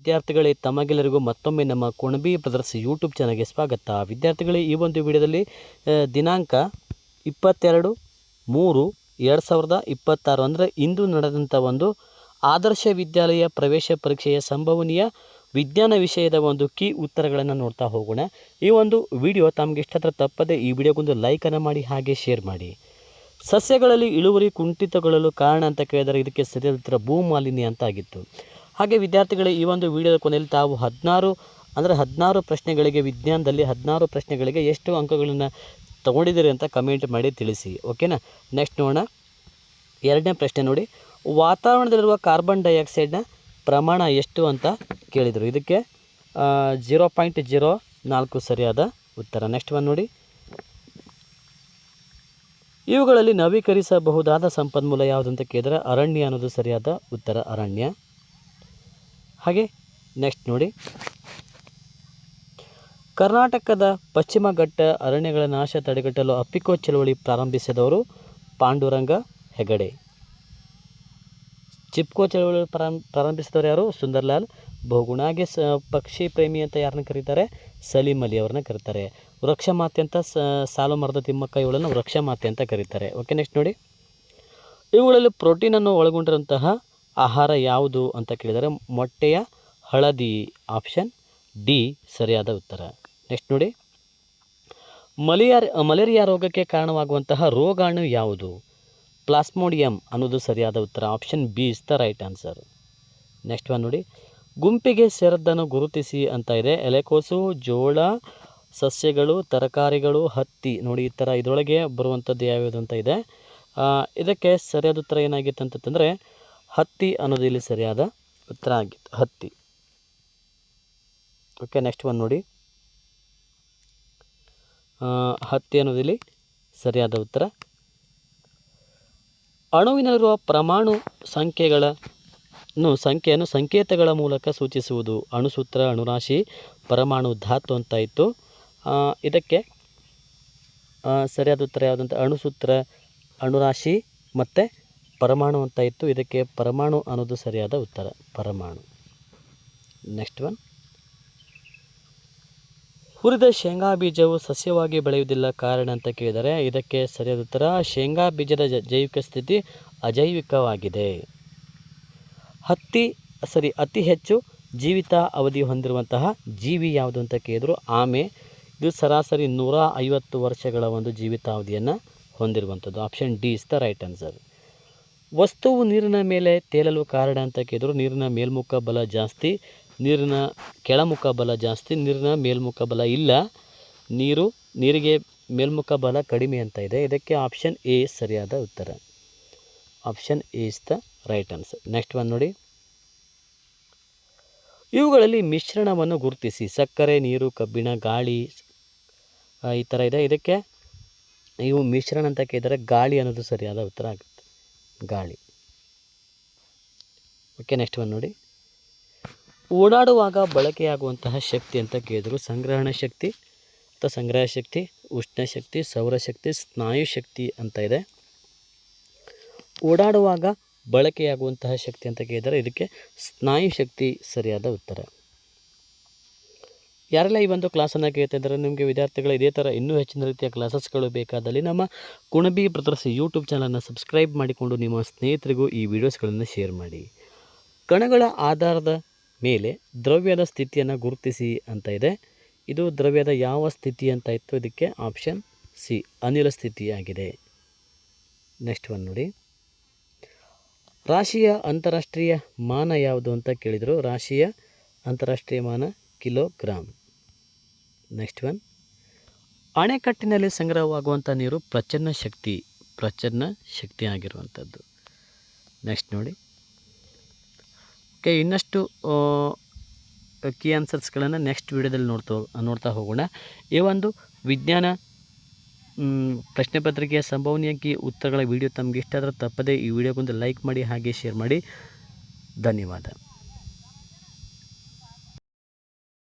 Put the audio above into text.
ವಿದ್ಯಾರ್ಥಿಗಳೇ, ತಮಗೆಲ್ಲರಿಗೂ ಮತ್ತೊಮ್ಮೆ ನಮ್ಮ ಕುಣಬಿ ಬ್ರದರ್ಸ್ ಯೂಟ್ಯೂಬ್ ಚಾನಲ್ಗೆ ಸ್ವಾಗತ. ವಿದ್ಯಾರ್ಥಿಗಳೇ, ಈ ಒಂದು ವಿಡಿಯೋದಲ್ಲಿ ದಿನಾಂಕ 22/3/2026 ಅಂದರೆ ಇಂದು ನಡೆದಂಥ ಒಂದು ಆದರ್ಶ ವಿದ್ಯಾಲಯ ಪ್ರವೇಶ ಪರೀಕ್ಷೆಯ ಸಂಭವನೀಯ ವಿಜ್ಞಾನ ವಿಷಯದ ಒಂದು ಕೀ ಉತ್ತರಗಳನ್ನು ನೋಡ್ತಾ ಹೋಗೋಣ. ಈ ಒಂದು ವಿಡಿಯೋ ತಮಗೆ ಇಷ್ಟ ಆದರೆ ತಪ್ಪದೆ ಈ ವಿಡಿಯೋಗೊಂದು ಲೈಕನ್ನು ಮಾಡಿ, ಹಾಗೆ ಶೇರ್ ಮಾಡಿ. ಸಸ್ಯಗಳಲ್ಲಿ ಇಳುವರಿ ಕುಂಠಿತಗೊಳ್ಳಲು ಕಾರಣ ಅಂತ ಕೇಳಿದರೆ ಇದಕ್ಕೆ ಸರಿಯಾದ ಉತ್ತರ ಭೂಮಾಲಿನ್ಯ ಅಂತ ಆಗಿತ್ತು. ಹಾಗೆ ವಿದ್ಯಾರ್ಥಿಗಳೇ, ಈ ಒಂದು ವಿಡಿಯೋದ ಕೊನೆಯಲ್ಲಿ ತಾವು 16 ಪ್ರಶ್ನೆಗಳಿಗೆ, ವಿಜ್ಞಾನದಲ್ಲಿ 16 ಪ್ರಶ್ನೆಗಳಿಗೆ ಎಷ್ಟು ಅಂಕಗಳನ್ನು ತಗೊಂಡಿದ್ದೀರಿ ಅಂತ ಕಮೆಂಟ್ ಮಾಡಿ ತಿಳಿಸಿ. ಓಕೆನಾ. ನೆಕ್ಸ್ಟ್ ನೋಡೋಣ. ಎರಡನೇ ಪ್ರಶ್ನೆ ನೋಡಿ, ವಾತಾವರಣದಲ್ಲಿರುವ ಕಾರ್ಬನ್ ಡೈಆಕ್ಸೈಡ್ನ ಪ್ರಮಾಣ ಎಷ್ಟು ಅಂತ ಕೇಳಿದರು. ಇದಕ್ಕೆ 0.04 ಸರಿಯಾದ ಉತ್ತರ. ನೆಕ್ಸ್ಟ್ ಒನ್ ನೋಡಿ, ಇವುಗಳಲ್ಲಿ ನವೀಕರಿಸಬಹುದಾದ ಸಂಪನ್ಮೂಲ ಯಾವುದು ಅಂತ ಕೇಳಿದರೆ ಅರಣ್ಯ ಅನ್ನೋದು ಸರಿಯಾದ ಉತ್ತರ, ಅರಣ್ಯ. ಹಾಗೆ ನೆಕ್ಸ್ಟ್ ನೋಡಿ, ಕರ್ನಾಟಕದ ಪಶ್ಚಿಮ ಘಟ್ಟ ಅರಣ್ಯಗಳ ನಾಶ ತಡೆಗಟ್ಟಲು ಅಪ್ಪಿಕೋ ಚಳವಳಿ ಪ್ರಾರಂಭಿಸಿದವರು ಪಾಂಡುರಂಗ ಹೆಗಡೆ. ಚಿಪ್ಕೋ ಚಳವಳಿ ಪ್ರಾರಂಭಿಸಿದವರು ಯಾರು? ಸುಂದರ್ಲಾಲ್ ಬಹುಗುಣ. ಹಾಗೆ ಪಕ್ಷಿ ಪ್ರೇಮಿ ಅಂತ ಯಾರನ್ನ ಕರೀತಾರೆ? ಸಲೀಂ ಅಲಿ ಅವ್ರನ್ನ ಕರೀತಾರೆ. ವೃಕ್ಷಮಾತೆ ಅಂತ ಸಾಲುಮರದ ತಿಮ್ಮಕ್ಕ ಇವಳನ್ನು ವೃಕ್ಷಮಾತೆ ಅಂತ ಕರೀತಾರೆ. ಓಕೆ. ನೆಕ್ಸ್ಟ್ ನೋಡಿ, ಇವುಗಳಲ್ಲಿ ಪ್ರೋಟೀನನ್ನು ಒಳಗೊಂಡಿರುವಂತಹ ಆಹಾರ ಯಾವುದು ಅಂತ ಕೇಳಿದರೆ ಮೊಟ್ಟೆಯ ಹಳದಿ, ಆಪ್ಷನ್ ಡಿ ಸರಿಯಾದ ಉತ್ತರ. ನೆಕ್ಸ್ಟ್ ನೋಡಿ, ಮಲೇರಿಯಾ ರೋಗಕ್ಕೆ ಕಾರಣವಾಗುವಂತಹ ರೋಗಾಣು ಯಾವುದು? ಪ್ಲಾಸ್ಮೋಡಿಯಂ ಅನ್ನೋದು ಸರಿಯಾದ ಉತ್ತರ, option B is the right answer. Next one ನೋಡಿ, ಗುಂಪಿಗೆ ಸೇರದ್ದನ್ನು ಗುರುತಿಸಿ ಅಂತ ಇದೆ. ಎಲೆಕೋಸು, ಜೋಳ, ಸಸ್ಯಗಳು, ತರಕಾರಿಗಳು, ಹತ್ತಿ. ನೋಡಿ, ಈ ಥರ ಇದರೊಳಗೆ ಬರುವಂಥದ್ದು ಯಾವ್ಯಾವುದು ಅಂತ ಇದೆ. ಇದಕ್ಕೆ ಸರಿಯಾದ ಉತ್ತರ ಏನಾಗಿತ್ತು ಅಂತಂದರೆ ಹತ್ತಿ ಅನ್ನೋದು ಇಲ್ಲಿ ಸರಿಯಾದ ಉತ್ತರ ಆಗಿತ್ತು, ಹತ್ತಿ. ಓಕೆ. ನೆಕ್ಸ್ಟ್ ಒನ್ ನೋಡಿ, ಹತ್ತಿ ಅನ್ನೋದಿಲ್ಲಿ ಸರಿಯಾದ ಉತ್ತರ. ಅಣುವಿನಲ್ಲಿರುವ ಪರಮಾಣು ಸಂಖ್ಯೆಯನ್ನು ಸಂಕೇತಗಳ ಮೂಲಕ ಸೂಚಿಸುವುದು ಅಣುಸೂತ್ರ, ಅಣುರಾಶಿ, ಪರಮಾಣು ಧಾತು ಅಂತ ಇತ್ತು. ಇದಕ್ಕೆ ಸರಿಯಾದ ಉತ್ತರ ಯಾವುದಂತ ಅಣುಸೂತ್ರ, ಅಣುರಾಶಿ ಮತ್ತು ಪರಮಾಣು ಅಂತ ಇತ್ತು. ಇದಕ್ಕೆ ಪರಮಾಣು ಅನ್ನೋದು ಸರಿಯಾದ ಉತ್ತರ, ಪರಮಾಣು. ನೆಕ್ಸ್ಟ್ ಒನ್, ಹುರಿದ ಶೇಂಗಾ ಬೀಜವು ಸಸ್ಯವಾಗಿ ಬೆಳೆಯುವುದಿಲ್ಲ, ಕಾರಣ ಅಂತ ಕೇಳಿದರೆ ಇದಕ್ಕೆ ಸರಿಯಾದ ಉತ್ತರ ಶೇಂಗಾ ಬೀಜದ ಜೈವಿಕ ಸ್ಥಿತಿ ಅಜೈವಿಕವಾಗಿದೆ. ಅತಿ ಹೆಚ್ಚು ಜೀವಿತ ಅವಧಿ ಹೊಂದಿರುವಂತಹ ಜೀವಿ ಯಾವುದು ಅಂತ ಕೇಳಿದ್ರು ಆಮೆ. ಇದು ಸರಾಸರಿ 150 ವರ್ಷಗಳ ಒಂದು ಜೀವಿತಾವಧಿಯನ್ನು ಹೊಂದಿರುವಂಥದ್ದು, option D is the right answer. ವಸ್ತುವು ನೀರಿನ ಮೇಲೆ ತೇಲಲು ಕಾರಣ ಅಂತ ಕೇಳಿದ್ರು ನೀರಿನ ಮೇಲ್ಮುಖ ಬಲ ಜಾಸ್ತಿ, ನೀರಿನ ಕೆಳಮುಖ ಬಲ ಜಾಸ್ತಿ, ನೀರಿನ ಮೇಲ್ಮುಖ ಬಲ ಇಲ್ಲ, ನೀರಿಗೆ ಮೇಲ್ಮುಖ ಬಲ ಕಡಿಮೆ ಅಂತ ಇದೆ. ಇದಕ್ಕೆ ಆಪ್ಷನ್ ಎ ಸರಿಯಾದ ಉತ್ತರ, option A is the right answer. Next one ನೋಡಿ, ಇವುಗಳಲ್ಲಿ ಮಿಶ್ರಣವನ್ನು ಗುರುತಿಸಿ. ಸಕ್ಕರೆ, ನೀರು, ಕಬ್ಬಿಣ, ಗಾಳಿ, ಈ ಥರ ಇದೆ. ಇದಕ್ಕೆ ಇವು ಮಿಶ್ರಣ ಅಂತ ಕೇಳಿದರೆ ಗಾಳಿ ಅನ್ನೋದು ಸರಿಯಾದ ಉತ್ತರ ಆಗುತ್ತೆ, ಗಾಳಿ. ಓಕೆ. ನೆಕ್ಸ್ಟ್ ಒನ್ ನೋಡಿ, ಓಡಾಡುವಾಗ ಬಳಕೆಯಾಗುವಂತಹ ಶಕ್ತಿ ಅಂತ ಕೇಳಿದ್ರು ಸಂಗ್ರಹಣ ಶಕ್ತಿ ಅಥವಾ ಸಂಗ್ರಹ ಶಕ್ತಿ, ಉಷ್ಣ ಶಕ್ತಿ, ಸೌರಶಕ್ತಿ, ಸ್ನಾಯು ಶಕ್ತಿ ಅಂತ ಇದೆ. ಓಡಾಡುವಾಗ ಬಳಕೆಯಾಗುವಂತಹ ಶಕ್ತಿ ಅಂತ ಕೇಳಿದರೆ ಇದಕ್ಕೆ ಸ್ನಾಯು ಶಕ್ತಿ ಸರಿಯಾದ ಉತ್ತರ. ಯಾರೆಲ್ಲ ಈ ಒಂದು ಕ್ಲಾಸನ್ನು ಕೇಳ್ತಾ ಇದ್ದಾರೆ, ನಿಮಗೆ ವಿದ್ಯಾರ್ಥಿಗಳು ಇದೇ ಥರ ಇನ್ನೂ ಹೆಚ್ಚಿನ ರೀತಿಯ ಕ್ಲಾಸಸ್ಗಳು ಬೇಕಾದಲ್ಲಿ ನಮ್ಮ ಕುಣಬಿ ಬ್ರದರ್ಸ್ ಯೂಟ್ಯೂಬ್ ಚಾನಲನ್ನು ಸಬ್ಸ್ಕ್ರೈಬ್ ಮಾಡಿಕೊಂಡು ನಿಮ್ಮ ಸ್ನೇಹಿತರಿಗೂ ಈ ವಿಡಿಯೋಸ್ಗಳನ್ನು ಶೇರ್ ಮಾಡಿ. ಕಣಗಳ ಆಧಾರದ ಮೇಲೆ ದ್ರವ್ಯದ ಸ್ಥಿತಿಯನ್ನು ಗುರುತಿಸಿ ಅಂತ ಇದೆ. ಇದು ದ್ರವ್ಯದ ಯಾವ ಸ್ಥಿತಿ ಅಂತ ಇತ್ತು? ಇದಕ್ಕೆ ಆಪ್ಷನ್ ಸಿ ಅನಿಲ ಸ್ಥಿತಿಯಾಗಿದೆ. ನೆಕ್ಸ್ಟ್ ಒನ್ ನೋಡಿ, ರಾಶಿಯ ಅಂತಾರಾಷ್ಟ್ರೀಯ ಮಾನ ಯಾವುದು ಅಂತ ಕೇಳಿದರು. ರಾಶಿಯ ಅಂತಾರಾಷ್ಟ್ರೀಯ ಮಾನ ಕಿಲೋಗ್ರಾಮ್. ನೆಕ್ಸ್ಟ್ ಒನ್, ಅಣೆಕಟ್ಟಿನಲ್ಲಿ ಸಂಗ್ರಹವಾಗುವಂಥ ನೀರು ಪ್ರಚನ್ನ ಶಕ್ತಿ ಆಗಿರುವಂಥದ್ದು. ನೆಕ್ಸ್ಟ್ ನೋಡಿ, ಓಕೆ, ಇನ್ನಷ್ಟು ಕೀ ಆನ್ಸರ್ಸ್ಗಳನ್ನು ನೆಕ್ಸ್ಟ್ ವಿಡಿಯೋದಲ್ಲಿ ನೋಡ್ತಾ ಹೋಗೋಣ. ಈ ಒಂದು ವಿಜ್ಞಾನ ಪ್ರಶ್ನೆ ಪತ್ರಿಕೆಯ ಸಂಭವನೀಯ ಕೀ ಉತ್ತರಗಳ ವಿಡಿಯೋ ತಮಗೆ ಇಷ್ಟ ಆದರೆ ತಪ್ಪದೇ ಈ ವಿಡಿಯೋಗೊಂದು ಲೈಕ್ ಮಾಡಿ, ಹಾಗೆ ಶೇರ್ ಮಾಡಿ. ಧನ್ಯವಾದ.